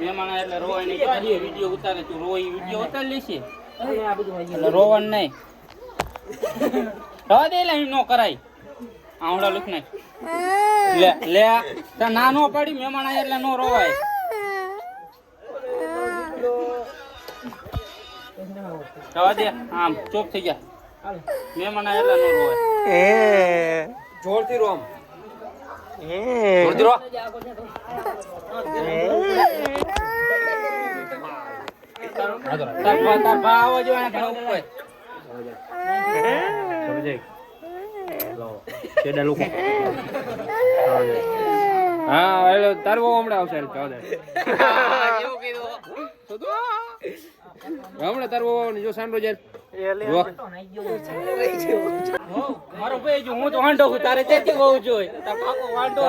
મહેમાન એટલે રોવાય નહીં. જો વિડીયો ઉતારે તું રોઈ વિડીયો ઉતારી લેશે એટલે રોવાનું નહીં. રવા દે લે નો કરાય આવડા લખ નાખ લે લે તા ના નો પડી મહેમાન આયા એટલે નો રોવાય. રવા દે આમ ચોપ થઈ ગયા મહેમાન આયા એટલે નો રોવાય. જોરથી રો આમ જોરથી રો તાર ભા આવો જો એને ઘણો ઉપર કેડા લોકો હા એટલે તારવો હમણાં આવશે કેવું કીધું હમણાં તારવો જો સાંડો જાય મારો ભાઈ જો હું તો વાંઢો છું તારે તેથી બહુ જોઈ તાર કાકો વાંઢો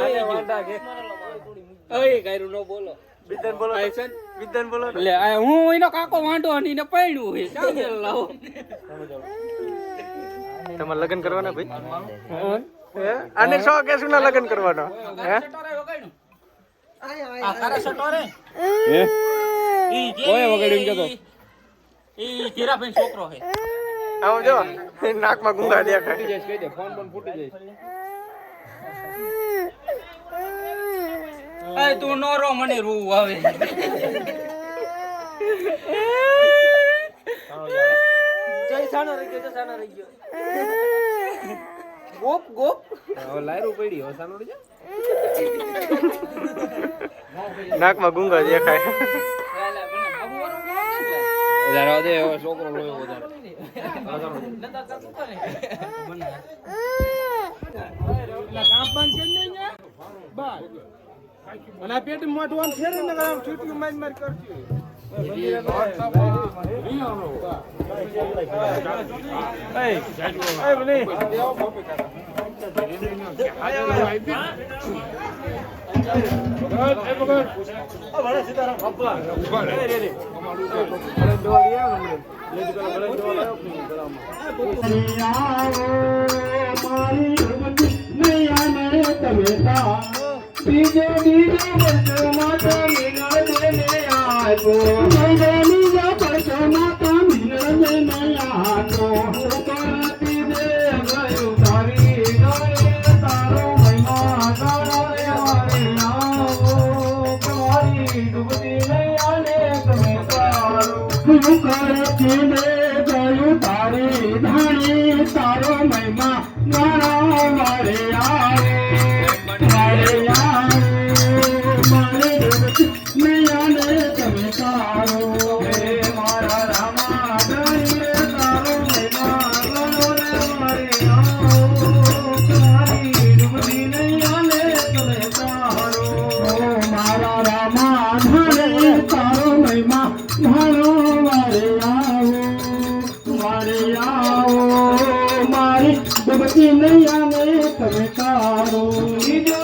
ઓય કાયરું નો બોલો વિદ્યાન બોલો વિદ્યાન બોલો લે આ હું એનો કાકો વાંઢો અને એને પૈણું હોય ચાલ લાવો તમારે લગ્ન કરવાના ભાઈ અને શો કે શું ના લગ્ન કરવાનો હે આ તારા સટોરે હે ઈ ઓય વગડ્યું કેતો ઈ જીરાભાઈ છોકરો હે આવો જો નાકમાં ગુંગા દેખાય ફૂટી જાય કહી દે ફોન ફૂટી જાય. એ તું નો રો મને રૂ આવે જય સાનો રહી ગયો ગોપ ગોપ હવે લાયરું પડી હવે સાનો રહી જા નાકમાં ગુંગા દેખાય જરા દે હવે છોકરો લોયો વધારે અને આ પેટ મોટું આમ ફેરે ને આમ છૂટ્યું માર કરતી બીજો વર્ષો માતા મિનળ દેને આજો બીજા વર્ષો માતા મિનળ દેને આજો કરતી દે ગયું તારી ગણે તારો મહિમા ગાળો રે મારે આવો તમારી ડૂબતી નહીં આને તમે તારો કરતી દે ગયું તારી ધાણી તારો મહિમા ગાળો મારે આવે તમે તારો બીજો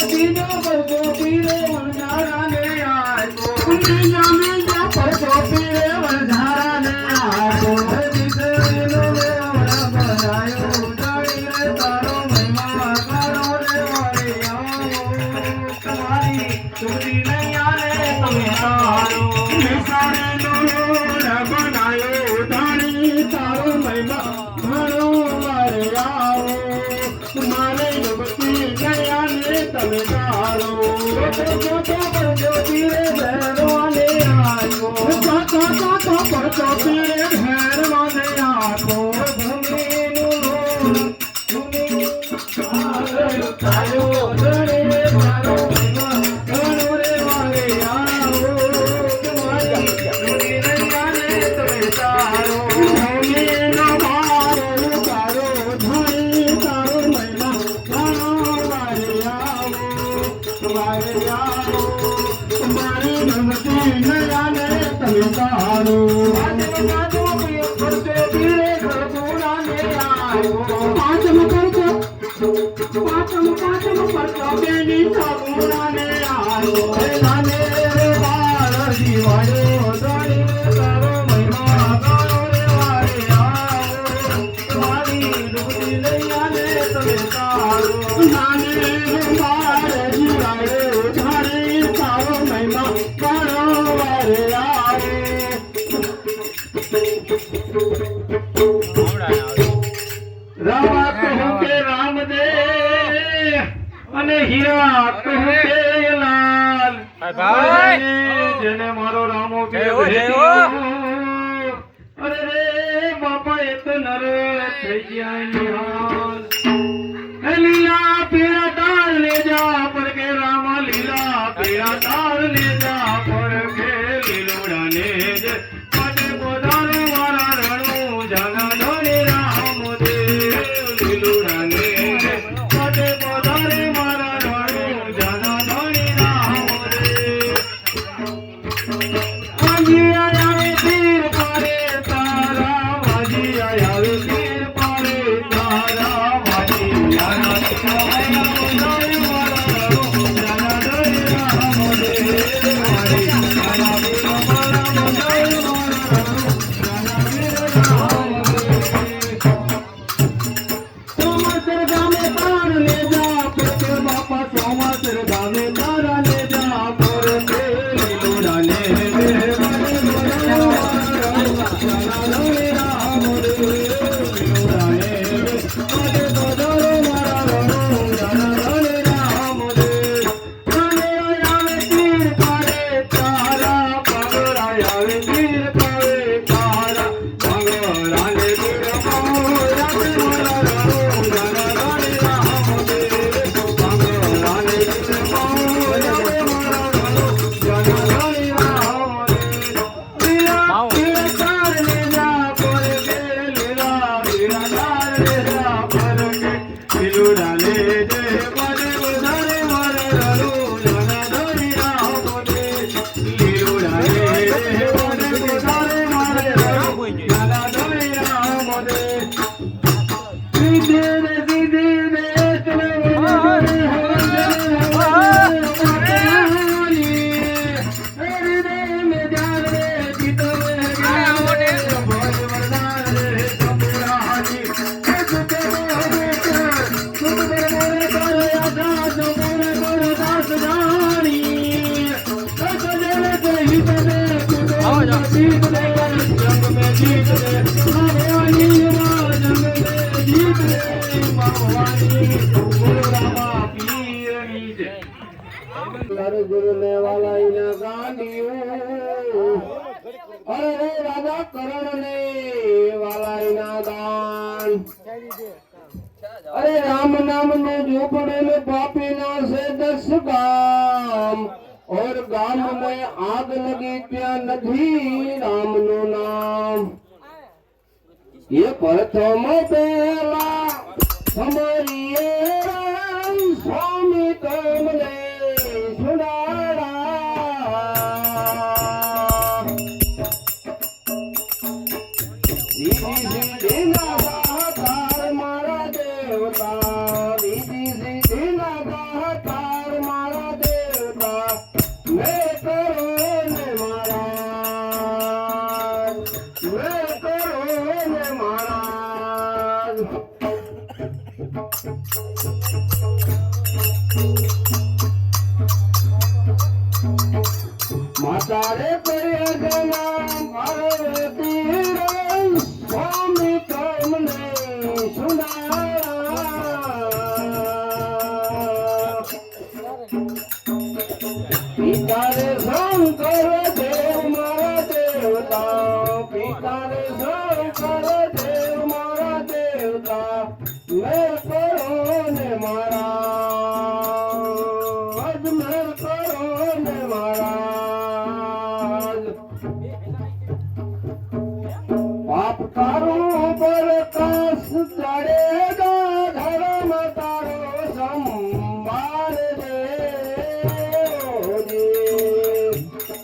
પરજો પીરે વણઝારા ને આજો બીજા પરજો પીરે વણઝારા ને આજો દીકરીનો વેવડા બનાયો જાણી રે તારો મહિમા કરો રે વારે આવો તમારી ચોરી નહીં આલે તમે તારો નિશાળેનો વેવડા બનાયો જાણી તારો મહિમા ઘણો વારે આવો મારે યુવતી ગયા ને તમે તારો પરજો પીરે ભેરવાને આજો પરજો પીરે ભેરવાને આજો ભૂમિનું તારો ધણે મારો ઘણો રે વાલે આવો તમારી જોડી રહ્યા ને તમે તારો ભૂમિનો મારો તારો ધણી તારો મહિમા ઘણો વારે આવો તમારી નમતી નયા ને તમે તારો પાંચમ કરજો બેની સાબુરાને આયો નાને રે બાળ દીવાડો દોડી તારો મહિમા ગાળો રે વારે આવો તમારી ડૂબતી નૈયા ને તમે તારો નાને રે બાળ દીવાડો ધારે તારો મહિમા ગાળો વારે હીરા કહું કે લાલ ભાઈ જેને મારો રામો કે જય હો, જય હો. અરે રે બાપા એક નર થઈ ગયા નિહાલ એ લીલા પીળા તાર લે જા પર કે રામા લીલા પીળા તાર લે જા પર કે લીલોડા ને જે પાટે પોધારો મારા રણું જાના ધોળે રામ દેવ લીલોડા ને જે પાટે પોધારે મારા રણું જાના ધોળે રામ દેવ વાજી આયા તીર પારે તારા વાજી આયા તીર પારે તારા વાજી આયા તીર પારે સોમાસર ગામે તાર લે જા પર બાપા સોમાસર ગામે તારા લે જા પર લીલોડા ને ગુરુ ને વાલા ઇના ગાંડિયું અરે રે રાજા કરણ ને વાલા ઇના ગાન અરે રામ નામ ને ઝૂંપड़े में पापी ना से 10 गाम और गाम में आग लगी ત્યાં નથી રામ નું નામ ये प्रथम पेला हमारी स्वामी कमले सुनाड़ा दीदी सीधी ना तार मारा देवता दीदी सीधी ना तार मारा देवता मैं करो ने महाराज मैं करो ने महाराज माता रे परिजना पार्वती स्वामी कमले सुनाड़ा पिता रे शंकर देव मारा देवता पिता रे शंकर देव मारा देवता मैं करो ने महाराज मैं करो ने महाराज पाप तारो प्रकाश चढ़ेगा धर्म तारो संभाल दे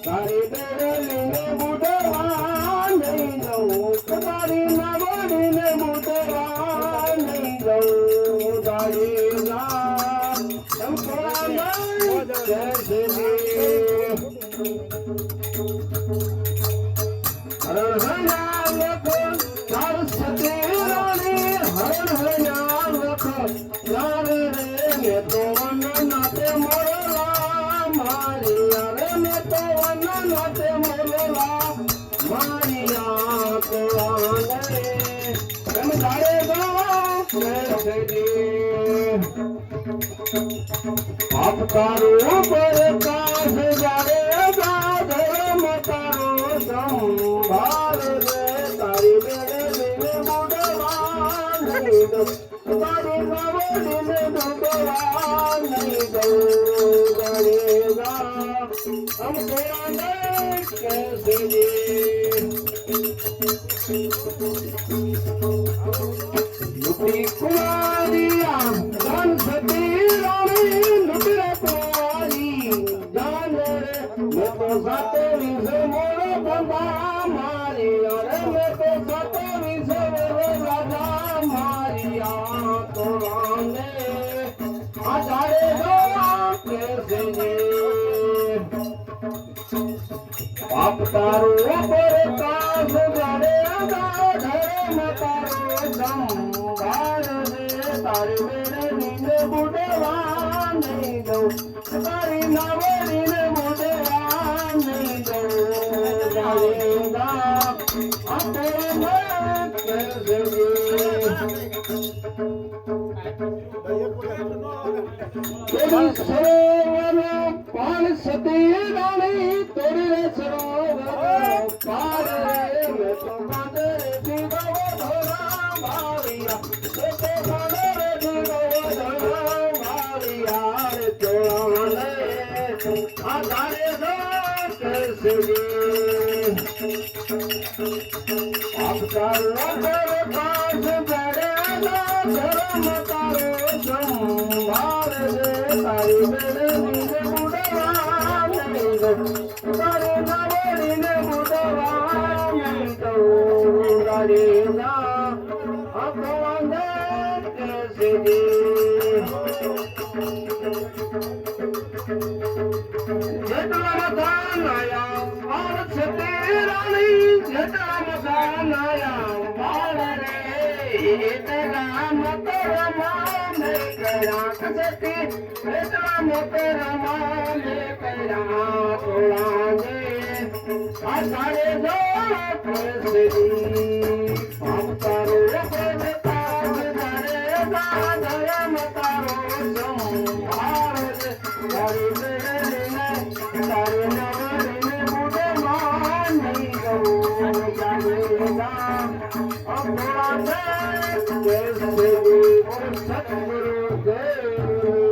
तारी बेरली ने बुढ़वा नहीं जाऊं तारी नवड़ी ने बुढ़वा नहीं जाऊं दाई ना संपरा नहीं जैसे हर नाम को सरस्वती रानी हर नाम को यार रे मैं तो वन नाते मोरला मारिया रे मैं तो वन नाते मोरला मारिया तो आंगरे हम जाएगा मैं આપ તારો પ્રકાશ જાણે ધર્મ તારો સંભાળ રે તારી બેને દિને મુડવા નહીં દઉં તારી નવડીને ડૂબવા નહીં દઉં ગણેગા हमको अनेक कैसे जी लुटी कुमारिया जान सती रानी लुटे कुमारी जान रे मैं तो सातवीं से मोरो बंदा मारी अरे मैं तो सातवीं से मोरो राजा मारिया तो राने आजारे दो कैसे जी आप तारो प्रकाश जाने धर्म तारो संभाल रे तारी मेरे नींद बुढ़वा नहीं दो तारी नवरी ने बुढ़वा नहीं दो जाएगा अपने मैं कैसे पान सती रानी तोरी रे सरोवर पार रे मैं तो बांधे जीवा धोरा मारिया मैं तो बांधे जीवा धोरा मारिया रे चोला ले आधारे दो कैसे जी आप तारो प्रकाश जड़े धर्म तारो संभाल रे तारी मेरे नींद बुढ़वा नहीं दो तारी नवरी ने बुढ़वा नहीं दो गरीबा भगवान कैसे जी जेठा मकान आया और छते रानी जेठा मकान आया बाल रे तेरा मतरमा नहीं करा कसती तेरा मतरमा नहीं करा थोड़ा दे आसारे दो कैसे दी आप तारो प्रकाश जाने धर्म तारो संभाल रे तारी मेरे तारी नवरी ने बुढ़े मान नहीं गो जाएगा अब थोड़ा दे कैसे दी सतगुरु देव